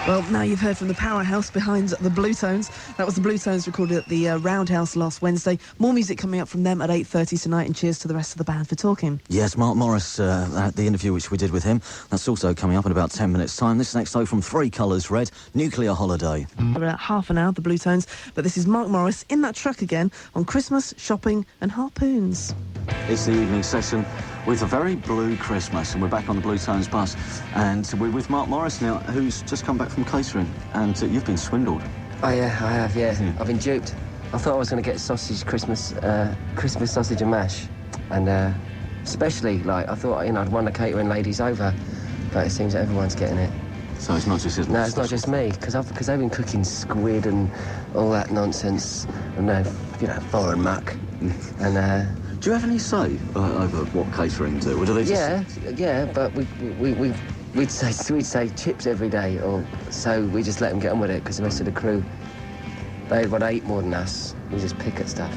Well, now you've heard from the powerhouse behind the Bluetones. That was the Bluetones recorded at the Roundhouse last Wednesday. More music coming up from them at 8:30 tonight, and cheers to the rest of the band for talking. Yes, Mark Morris, at the interview which we did with him. That's also coming up in about 10 minutes' time. This next though from Three Colours Red, Nuclear Holiday. We're at half an hour, the Bluetones, but this is Mark Morris in that truck again on Christmas, shopping and harpoons. It's the evening session with a very blue Christmas, and we're back on the Bluetones bus, and we're with Mark Morris now, who's just come back from catering, and you've been swindled. Oh yeah, I have, yeah. I've been duped. I thought I was going to get Christmas sausage and mash, and especially, like, I thought, you know, I'd won the catering ladies over, but it seems that everyone's getting it. So it's not just... No, it's not just me, because they've been cooking squid and all that nonsense, and you know, foreign muck, and... Do you have any say over what catering do? Or do they just... Yeah, but we'd say chips every day, or so we just let them get on with it, because the rest of the crew, they eat more than us. We just pick at stuff.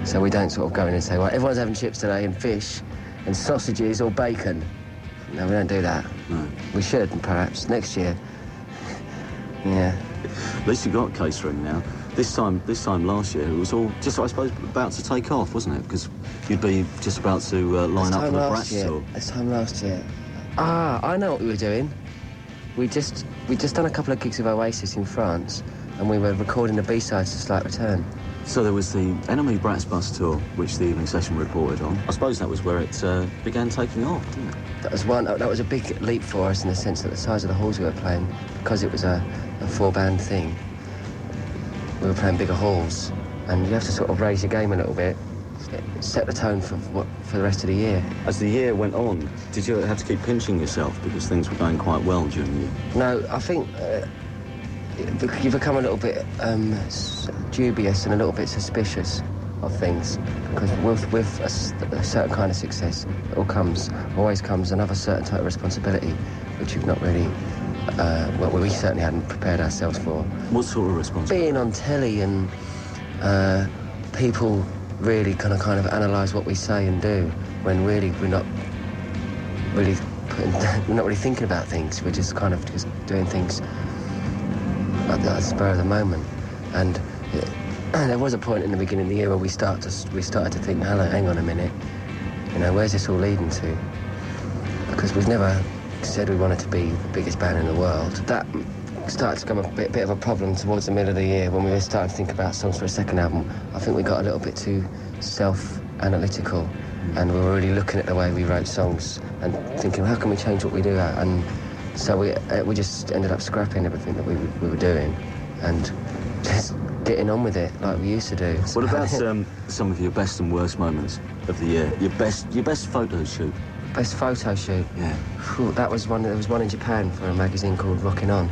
So we don't sort of go in and say, well, everyone's having chips today and fish and sausages or bacon. No, we don't do that. No. We should, perhaps, next year. Yeah. At least you got catering now. This time last year, it was all just, I suppose, about to take off, wasn't it? Because you'd be just about to line up for the Bratz tour. This time last year. I know what we were doing. We just done a couple of gigs of Oasis in France, and we were recording the B-sides to Slight Return. So there was the Enemy Bratz bus tour, which the evening session reported on. I suppose that was where it began taking off, didn't it? That was a big leap for us in the sense that the size of the halls we were playing, because it was a four-band thing. We were playing bigger halls, and you have to sort of raise your game a little bit, set the tone for the rest of the year. As the year went on, did you have to keep pinching yourself because things were going quite well during the year? No, I think you become a little bit dubious and a little bit suspicious of things, because with a certain kind of success, it always comes another certain type of responsibility, which you've not really... we certainly hadn't prepared ourselves for. What sort of responsibility? Being on telly and people really kind of analyse what we say and do, when really we're not really thinking about things. We're just just doing things at the spur of the moment. And there was a point in the beginning of the year where we started to think, hang on a minute, you know, where's this all leading to? Because we've never said we wanted to be the biggest band in the world. That started to become a bit of a problem towards the middle of the year when we were starting to think about songs for a second album. I think we got a little bit too self-analytical, and we were really looking at the way we wrote songs and thinking, how can we change what we do? And so we just ended up scrapping everything that we were doing and just getting on with it like we used to do. What about some of your best and worst moments of the year? Your best photo shoot? Best photo shoot? Yeah. Whew, there was one in Japan for a magazine called Rockin' On,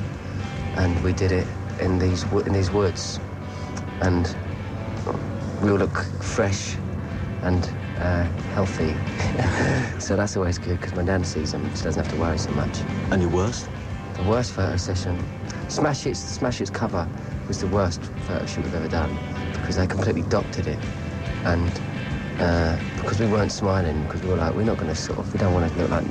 and we did it in these woods, and we all look fresh and healthy. So that's always good, because my nan sees them, she doesn't have to worry so much. And your worst? The worst photo session? Smash It's cover was the worst photo shoot we've ever done, because they completely doctored it, and because we weren't smiling, because we were like, we're not going to we don't want to look like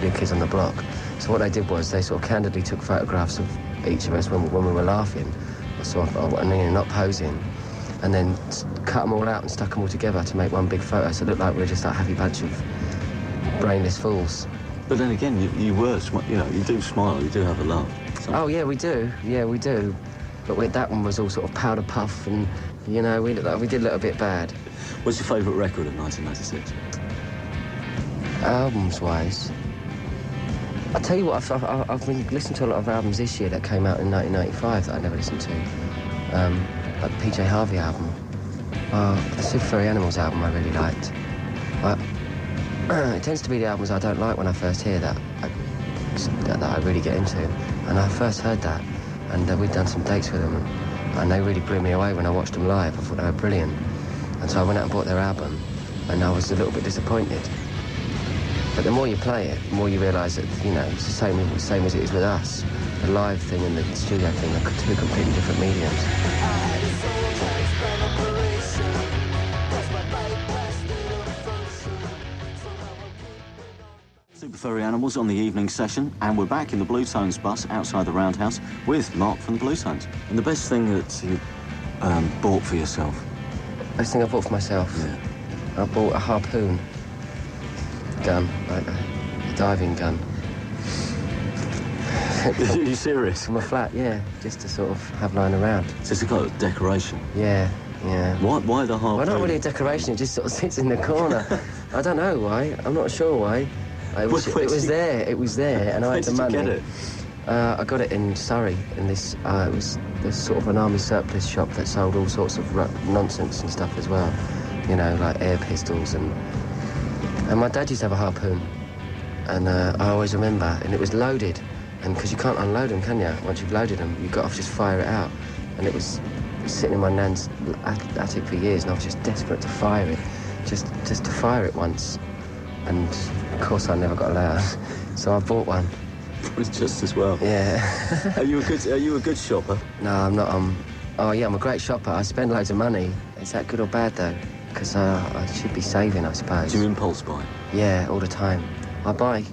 new kids on the block. So what they did was they sort of candidly took photographs of each of us when we were laughing, and not posing, and then cut them all out and stuck them all together to make one big photo, so it looked like we were just a happy bunch of brainless fools. But then again, you were, you know, you do smile, you do have a laugh. So. Oh, yeah, we do. Yeah, we do. But that one was all sort of powder puff, and, you know, we did a little bit bad. What's your favourite record of 1996? Albums-wise, I'll tell you what, I've been listening to a lot of albums this year that came out in 1995 that I never listened to. Like the PJ Harvey album. The Furry Animals album I really liked. It tends to be the albums I don't like when I first hear that I really get into. And I first heard that, and we'd done some dates with them, and they really blew me away when I watched them live. I thought they were brilliant. And so I went out and bought their album, and I was a little bit disappointed. But the more you play it, the more you realise that, you know, it's the same as it is with us. The live thing and the studio thing are two completely different mediums. Furry Animals on the evening session, and we're back in the Bluetones bus outside the Roundhouse with Mark from the Bluetones. And the best thing that you bought for yourself? Best thing I bought for myself? Yeah. I bought a harpoon gun, like a diving gun. Are you serious? From a flat, yeah, just to sort of have lying around. So it's a kind of decoration? Yeah, yeah. Why the harpoon? Well, not really a decoration, it just sort of sits in the corner. I don't know why, I'm not sure why. It was there, and I had the money. Where did you get it? I got it in Surrey, in this, there's sort of an army surplus shop that sold all sorts of nonsense and stuff as well. You know, like air pistols and my dad used to have a harpoon, and I always remember, and it was loaded, and because you can't unload them, can you? Once you've loaded them, you've got to just fire it out, and it was sitting in my nan's attic for years, and I was just desperate to fire it, just to fire it once, and of course I never got allowed, so I bought one. It was just as well. Yeah. Are you a good shopper? No, I'm not. Oh yeah, I'm a great shopper. I spend loads of money. Is that good or bad though? Because I should be saving, I suppose. Do you impulse buy? Yeah, all the time. I buy.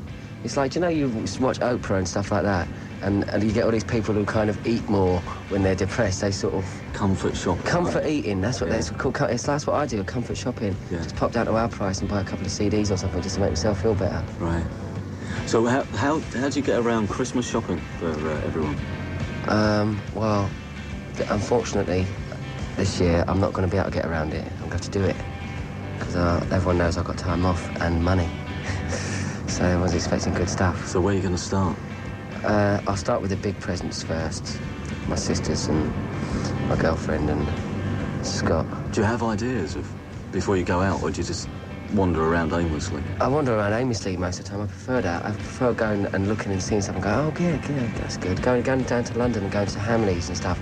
It's like, you know, you watch Oprah and stuff like that, and you get all these people who kind of eat more when they're depressed. They sort of... Comfort shopping. Comfort eating, that's what that's called. That's what I do, comfort shopping. Yeah. Just pop down to our price and buy a couple of CDs or something just to make myself feel better. Right. So how do you get around Christmas shopping for everyone? Well, unfortunately, this year I'm not going to be able to get around it. I'm going to have to do it because everyone knows I've got time off and money. So everyone's expecting good stuff. So where are you going to start? I'll start with the big presents first. My sisters and my girlfriend and Scott. Do you have ideas of before you go out, or do you just wander around aimlessly? I wander around aimlessly most of the time. I prefer that. I prefer going and looking and seeing stuff and going, oh, yeah, that's good. Going down to London and going to Hamleys and stuff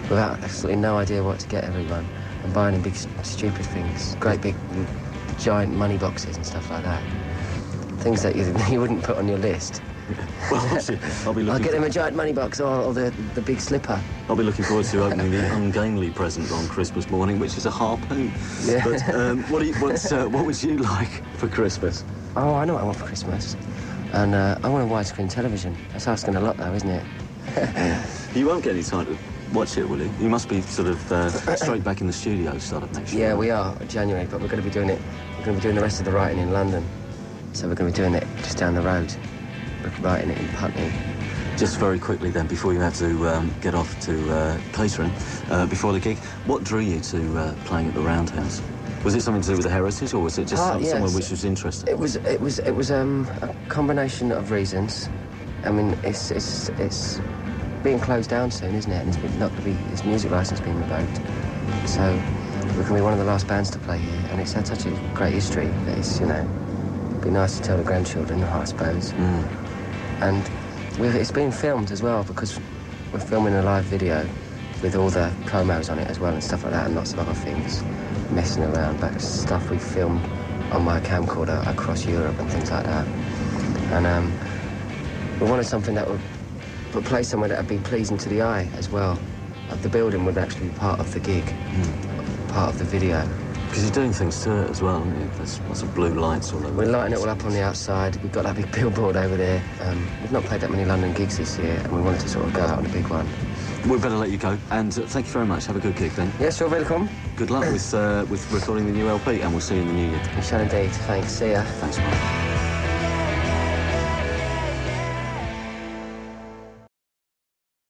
without absolutely no idea what to get everyone and buying them big, stupid things. Great big, giant money boxes and stuff like that. Things that you wouldn't put on your list. Well, I'll be looking. I'll get them a giant money box or the big slipper. I'll be looking forward to opening the ungainly present on Christmas morning, which is a harpoon. Yeah. But what would you like for Christmas? Oh, I know what I want for Christmas. And I want a widescreen television. That's asking a lot, though, isn't it? You won't get any time to watch it, will you? You must be sort of straight back in the studio start of next year. Yeah, we are, January, but we're going to be doing it. We're going to be doing the rest of the writing in London. So we're going to be doing it just down the road. We're writing it in Putney. Just very quickly then, before you have to get off to catering, before the gig, what drew you to playing at the Roundhouse? Was it something to do with the heritage, or was it just somewhere which was interesting? It was a combination of reasons. I mean, it's being closed down soon, isn't it? And its music license being revoked. So we're going to be one of the last bands to play here, and it's had such a great history that it's, you know, it'd be nice to tell the grandchildren, I suppose. And it's been filmed as well, because we're filming a live video with all the promos on it as well and stuff like that, and lots of other things messing around, but stuff we filmed on my camcorder across Europe and things like that. And we wanted something that would play somewhere that would be pleasing to the eye as well. The building would actually be part of the gig, part of the video. Because you're doing things to it as well, aren't you? There's lots of blue lights all over. We're lighting it all up on the outside. We've got that big billboard over there. We've not played that many London gigs this year, and we wanted to sort of go out on a big one. We better let you go, and thank you very much. Have a good gig then. Yes, you're welcome. Good luck with recording the new LP, and we'll see you in the new year. We shall indeed. Thanks. See ya. Thanks, Mark.